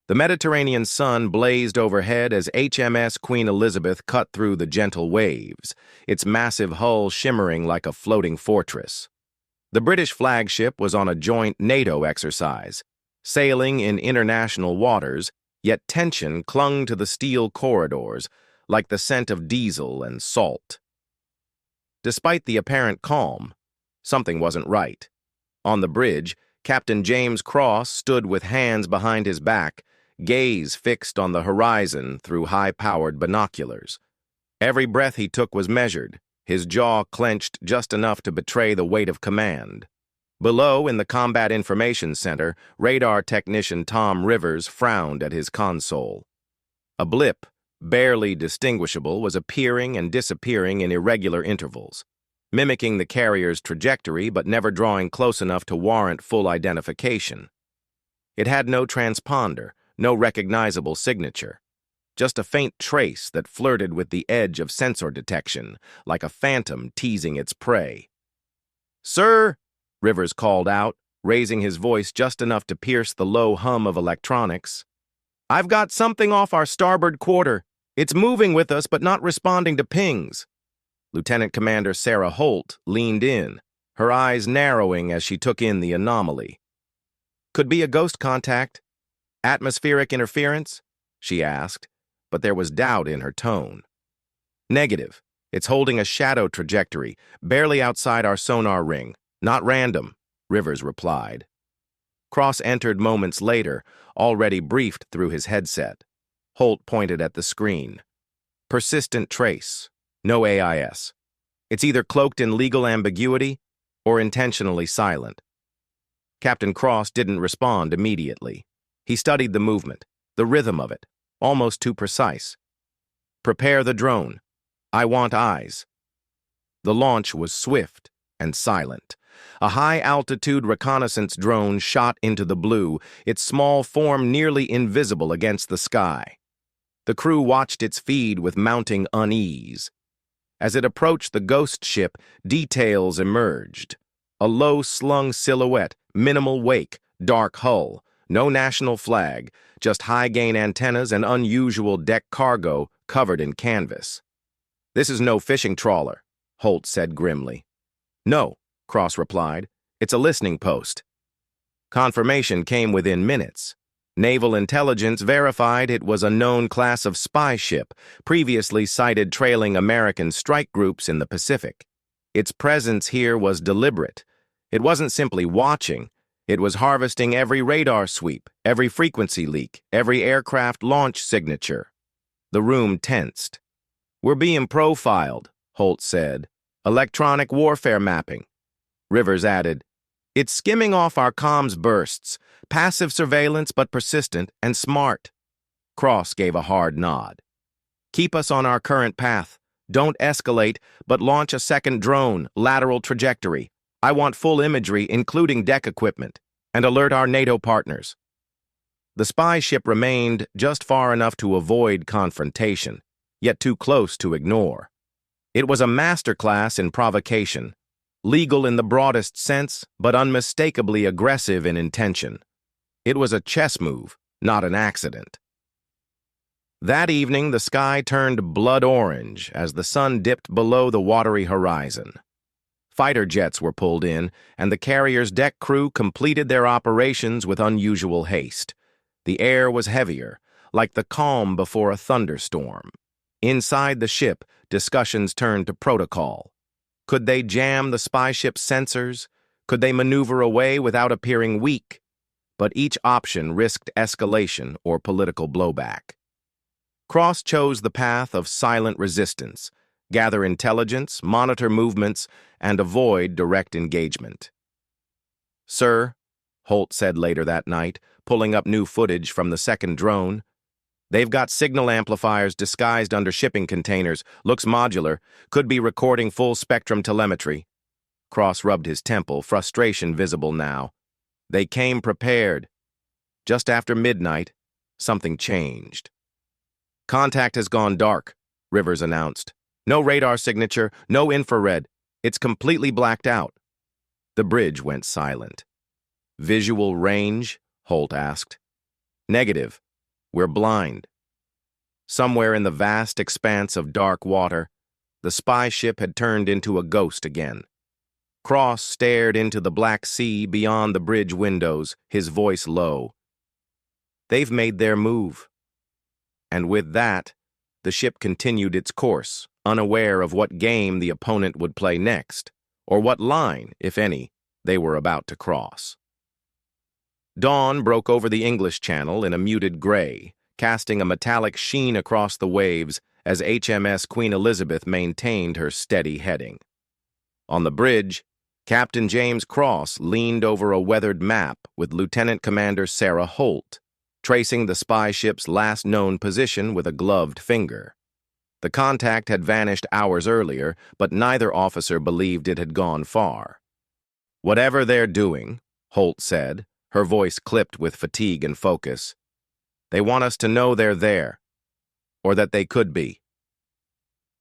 The Mediterranean sun blazed overhead as HMS Queen Elizabeth cut through the gentle waves, its massive hull shimmering like a floating fortress. The British flagship was on a joint NATO exercise, sailing in international waters, yet tension clung to the steel corridors like the scent of diesel and salt. Despite the apparent calm, something wasn't right. On the bridge, Captain James Cross stood with hands behind his back, gaze fixed on the horizon through high-powered binoculars. Every breath he took was measured, his jaw clenched just enough to betray the weight of command. Below, in the Combat Information Center, radar technician Tom Rivers frowned at his console. A blip, barely distinguishable, was appearing and disappearing in irregular intervals, mimicking the carrier's trajectory but never drawing close enough to warrant full identification. It had no transponder, no recognizable signature, just a faint trace that flirted with the edge of sensor detection, like a phantom teasing its prey. "Sir," Rivers called out, raising his voice just enough to pierce the low hum of electronics. "I've got something off our starboard quarter. It's moving with us but not responding to pings." Lieutenant Commander Sarah Holt leaned in, her eyes narrowing as she took in the anomaly. "Could be a ghost contact. Atmospheric interference?" she asked, but there was doubt in her tone. "Negative. It's holding a shadow trajectory, barely outside our sonar ring. Not random," Rivers replied. Cross entered moments later, already briefed through his headset. Holt pointed at the screen. "Persistent trace. No AIS. It's either cloaked in legal ambiguity or intentionally silent." Captain Cross didn't respond immediately. He studied the movement, the rhythm of it, almost too precise. "Prepare the drone. I want eyes." The launch was swift and silent. A high-altitude reconnaissance drone shot into the blue, its small form nearly invisible against the sky. The crew watched its feed with mounting unease. As it approached the ghost ship, details emerged. A low-slung silhouette, minimal wake, dark hull, no national flag, just high-gain antennas and unusual deck cargo covered in canvas. "This is no fishing trawler," Holt said grimly. "No," Cross replied. "It's a listening post." Confirmation came within minutes. Naval intelligence verified it was a known class of spy ship, previously sighted trailing American strike groups in the Pacific. Its presence here was deliberate. It wasn't simply watching. It was harvesting every radar sweep, every frequency leak, every aircraft launch signature. The room tensed. "We're being profiled," Holt said. "Electronic warfare mapping." Rivers added, "It's skimming off our comms bursts, passive surveillance but persistent and smart." Cross gave a hard nod. "Keep us on our current path. Don't escalate, but launch a second drone, lateral trajectory. I want full imagery, including deck equipment, and alert our NATO partners." The spy ship remained just far enough to avoid confrontation, yet too close to ignore. It was a masterclass in provocation, legal in the broadest sense, but unmistakably aggressive in intention. It was a chess move, not an accident. That evening, the sky turned blood orange as the sun dipped below the watery horizon. Fighter jets were pulled in, and the carrier's deck crew completed their operations with unusual haste. The air was heavier, like the calm before a thunderstorm. Inside the ship, discussions turned to protocol. Could they jam the spy ship's sensors? Could they maneuver away without appearing weak? But each option risked escalation or political blowback. Cross chose the path of silent resistance, gather intelligence, monitor movements, and avoid direct engagement. "Sir," Holt said later that night, pulling up new footage from the second drone, "they've got signal amplifiers disguised under shipping containers, looks modular, could be recording full-spectrum telemetry." Cross rubbed his temple, frustration visible now. They came prepared. Just after midnight, something changed. "Contact has gone dark," Rivers announced. "No radar signature, no infrared. It's completely blacked out." The bridge went silent. "Visual range?" Holt asked. "Negative. We're blind. Somewhere in the vast expanse of dark water, the spy ship had turned into a ghost again. Cross stared into the black sea beyond the bridge windows, his voice low. They've made their move. And with that, the ship continued its course, unaware of what game the opponent would play next, or what line, if any, they were about to cross. Dawn broke over the English Channel in a muted gray, casting a metallic sheen across the waves as HMS Queen Elizabeth maintained her steady heading. On the bridge, Captain James Cross leaned over a weathered map with Lieutenant Commander Sarah Holt, tracing the spy ship's last known position with a gloved finger. The contact had vanished hours earlier, but neither officer believed it had gone far. "Whatever they're doing," Holt said, her voice clipped with fatigue and focus, "they want us to know they're there, or that they could be."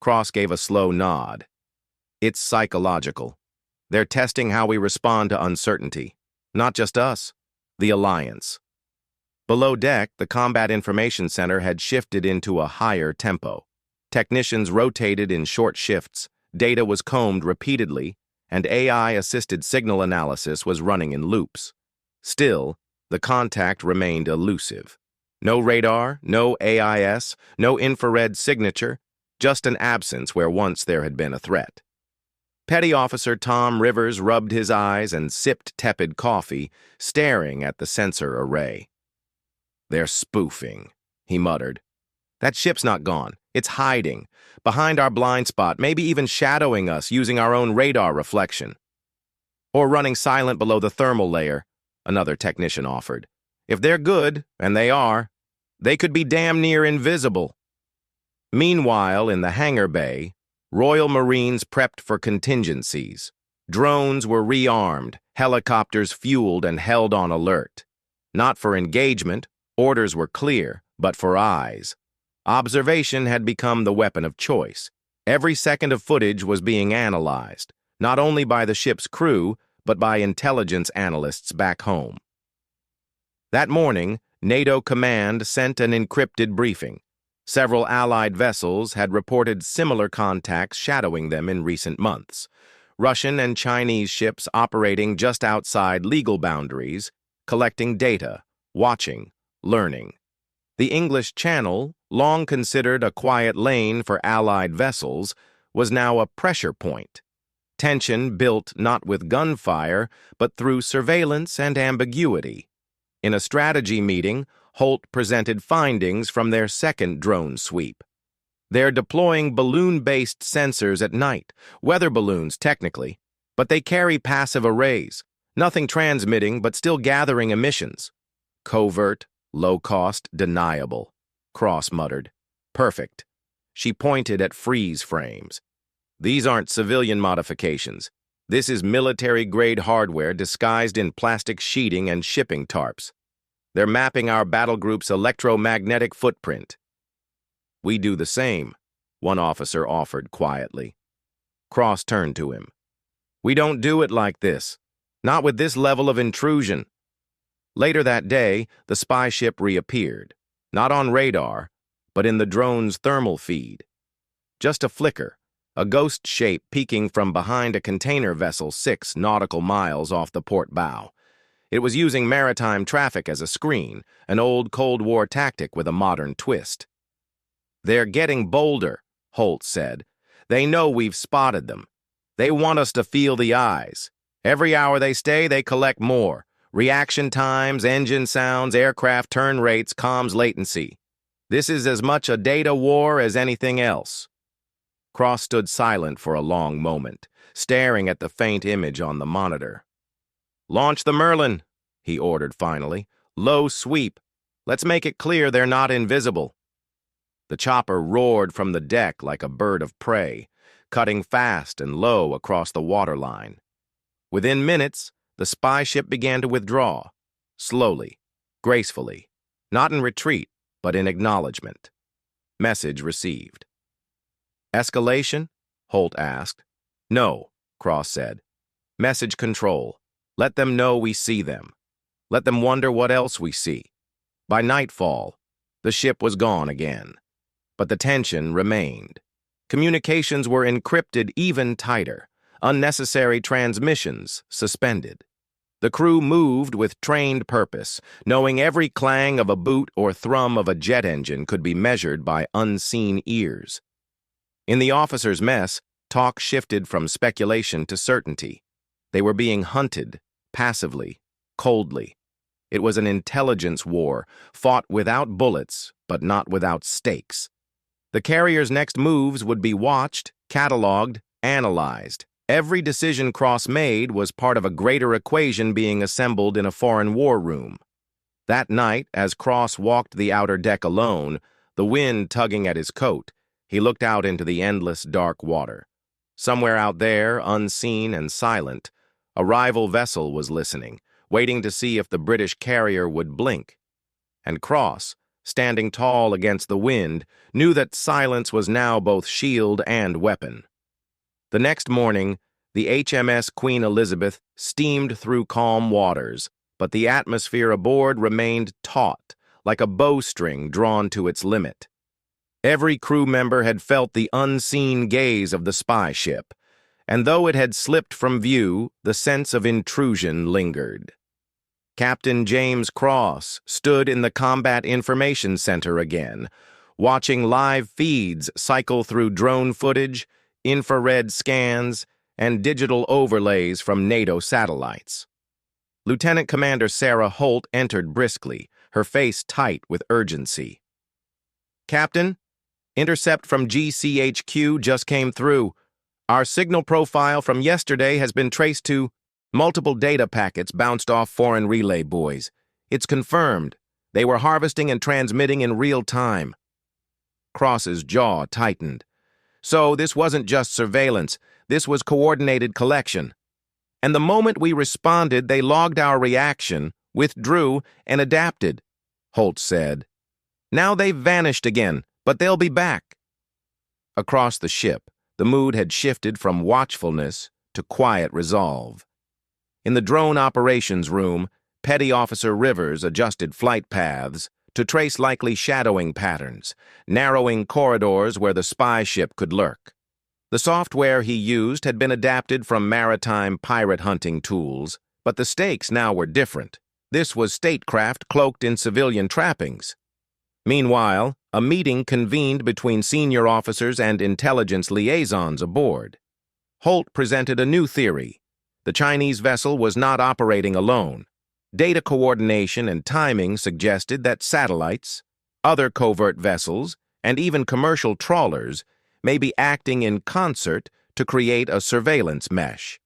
Cross gave a slow nod. "It's psychological. They're testing how we respond to uncertainty. Not just us, the Alliance." Below deck, the Combat Information Center had shifted into a higher tempo. Technicians rotated in short shifts, data was combed repeatedly, and AI-assisted signal analysis was running in loops. Still, the contact remained elusive. No radar, no AIS, no infrared signature, just an absence where once there had been a threat. Petty Officer Tom Rivers rubbed his eyes and sipped tepid coffee, staring at the sensor array. "They're spoofing," he muttered. "That ship's not gone. It's hiding, behind our blind spot, maybe even shadowing us using our own radar reflection. Or running silent below the thermal layer," another technician offered. "If they're good, and they are, they could be damn near invisible." Meanwhile, in the hangar bay, Royal Marines prepped for contingencies. Drones were rearmed, helicopters fueled and held on alert. Not for engagement, orders were clear, but for eyes. Observation had become the weapon of choice. Every second of footage was being analyzed, not only by the ship's crew, but by intelligence analysts back home. That morning, NATO Command sent an encrypted briefing. Several Allied vessels had reported similar contacts shadowing them in recent months. Russian and Chinese ships operating just outside legal boundaries, collecting data, watching, learning. The English Channel, long considered a quiet lane for Allied vessels, was now a pressure point. Tension built not with gunfire, but through surveillance and ambiguity. In a strategy meeting, Holt presented findings from their second drone sweep. They're deploying balloon-based sensors at night, weather balloons technically, but they carry passive arrays, nothing transmitting but still gathering emissions. Covert, low-cost, deniable, Cross muttered. Perfect. She pointed at freeze frames. These aren't civilian modifications. This is military-grade hardware disguised in plastic sheeting and shipping tarps. They're mapping our battle group's electromagnetic footprint. "We do the same," one officer offered quietly. Cross turned to him. "We don't do it like this. Not with this level of intrusion." Later that day, the spy ship reappeared, not on radar, but in the drone's thermal feed. Just a flicker, a ghost shape peeking from behind a container vessel 6 nautical miles off the port bow. It was using maritime traffic as a screen, an old Cold War tactic with a modern twist. "They're getting bolder," Holt said. "They know we've spotted them. They want us to feel the eyes. Every hour they stay, they collect more. Reaction times, engine sounds, aircraft turn rates, comms latency. This is as much a data war as anything else." Cross stood silent for a long moment, staring at the faint image on the monitor. "Launch the Merlin," he ordered finally. "Low sweep. Let's make it clear they're not invisible." The chopper roared from the deck like a bird of prey, cutting fast and low across the waterline. Within minutes, the spy ship began to withdraw, slowly, gracefully, not in retreat, but in acknowledgement. Message received. "Escalation?" Holt asked. "No," Cross said. "Message control. Let them know we see them. Let them wonder what else we see. By nightfall, The ship was gone again. But the tension remained. Communications were encrypted even tighter, unnecessary transmissions suspended. The crew moved with trained purpose, knowing every clang of a boot or thrum of a jet engine could be measured by unseen ears. In the officers' mess, talk shifted from speculation to certainty. They were being hunted, passively, coldly. It was an intelligence war, fought without bullets, but not without stakes. The carrier's next moves would be watched, catalogued, analyzed. Every decision Cross made was part of a greater equation being assembled in a foreign war room. That night, as Cross walked the outer deck alone, the wind tugging at his coat, he looked out into the endless dark water. Somewhere out there, unseen and silent, a rival vessel was listening, waiting to see if the British carrier would blink. And Cross, standing tall against the wind, knew that silence was now both shield and weapon. The next morning, the HMS Queen Elizabeth steamed through calm waters, but the atmosphere aboard remained taut, like a bowstring drawn to its limit. Every crew member had felt the unseen gaze of the spy ship, and though it had slipped from view, the sense of intrusion lingered. Captain James Cross stood in the Combat Information Center again, watching live feeds cycle through drone footage, infrared scans, and digital overlays from NATO satellites. Lieutenant Commander Sarah Holt entered briskly, her face tight with urgency. "Captain, intercept from GCHQ just came through. Our signal profile from yesterday has been traced to multiple data packets bounced off foreign relay buoys. It's confirmed. They were harvesting and transmitting in real time." Cross's jaw tightened. So this wasn't just surveillance, this was coordinated collection. And the moment we responded, they logged our reaction, withdrew, and adapted, Holt said. "Now they've vanished again, but they'll be back." Across the ship, the mood had shifted from watchfulness to quiet resolve. In the drone operations room, Petty Officer Rivers adjusted flight paths to trace likely shadowing patterns, narrowing corridors where the spy ship could lurk. The software he used had been adapted from maritime pirate hunting tools, but the stakes now were different. This was statecraft cloaked in civilian trappings. Meanwhile, a meeting convened between senior officers and intelligence liaisons aboard. Holt presented a new theory. The Chinese vessel was not operating alone. Data coordination and timing suggested that satellites, other covert vessels, and even commercial trawlers may be acting in concert to create a surveillance mesh.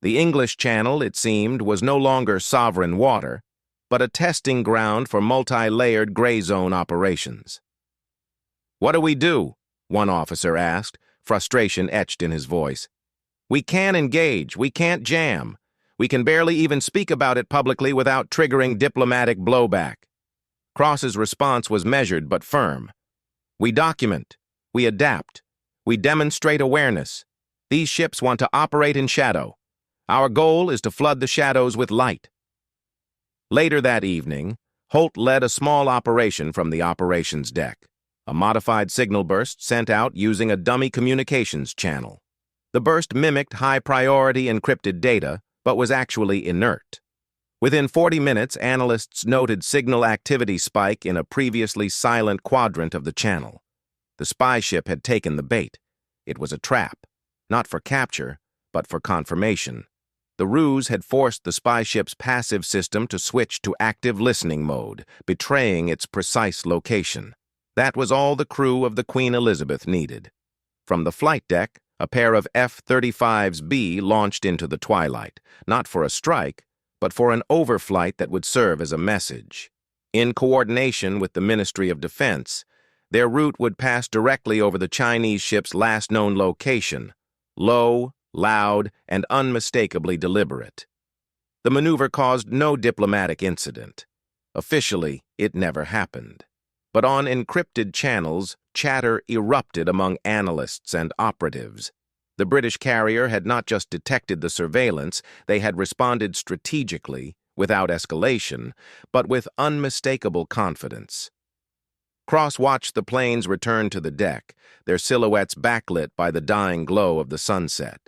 The English Channel, it seemed, was no longer sovereign water, but a testing ground for multi-layered gray zone operations. "What do we do?" one officer asked, frustration etched in his voice. "We can't engage, we can't jam. We can barely even speak about it publicly without triggering diplomatic blowback." Cross's response was measured but firm. "We document. We adapt. We demonstrate awareness. These ships want to operate in shadow. Our goal is to flood the shadows with light." Later that evening, Holt led a small operation from the operations deck, a modified signal burst sent out using a dummy communications channel. The burst mimicked high-priority encrypted data, but was actually inert. Within 40 minutes, analysts noted signal activity spike in a previously silent quadrant of the channel. The spy ship had taken the bait. It was a trap, not for capture, but for confirmation. The ruse had forced the spy ship's passive system to switch to active listening mode, betraying its precise location. That was all the crew of the Queen Elizabeth needed. From the flight deck, a pair of F-35s-B launched into the twilight, not for a strike, but for an overflight that would serve as a message. In coordination with the Ministry of Defense, their route would pass directly over the Chinese ship's last known location, low, loud, and unmistakably deliberate. The maneuver caused no diplomatic incident. Officially, it never happened. But on encrypted channels, chatter erupted among analysts and operatives. The British carrier had not just detected the surveillance, they had responded strategically, without escalation, but with unmistakable confidence. Cross watched the planes return to the deck, their silhouettes backlit by the dying glow of the sunset.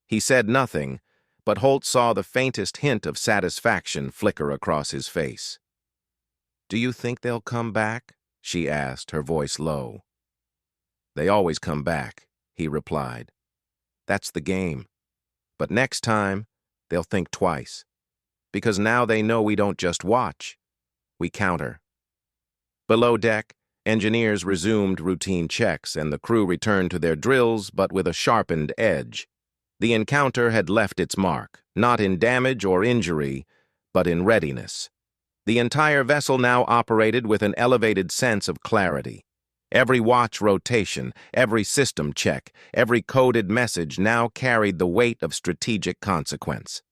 He said nothing, but Holt saw the faintest hint of satisfaction flicker across his face. "Do you think they'll come back?" she asked, her voice low. "They always come back," he replied. "That's the game. But next time, they'll think twice. Because now they know we don't just watch, we counter." Below deck, engineers resumed routine checks and the crew returned to their drills, but with a sharpened edge. The encounter had left its mark, not in damage or injury, but in readiness. The entire vessel now operated with an elevated sense of clarity. Every watch rotation, every system check, every coded message now carried the weight of strategic consequence.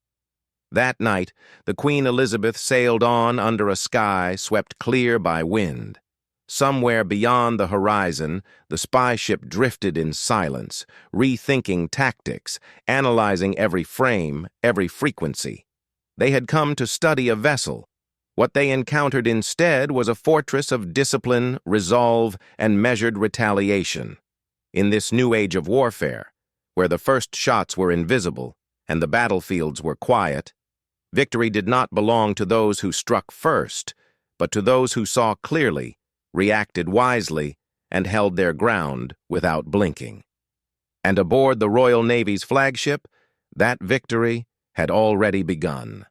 That night, the Queen Elizabeth sailed on under a sky swept clear by wind. Somewhere beyond the horizon, the spy ship drifted in silence, rethinking tactics, analyzing every frame, every frequency. They had come to study a vessel. What they encountered instead was a fortress of discipline, resolve, and measured retaliation. In this new age of warfare, where the first shots were invisible and the battlefields were quiet, victory did not belong to those who struck first, but to those who saw clearly, reacted wisely, and held their ground without blinking. And aboard the Royal Navy's flagship, that victory had already begun.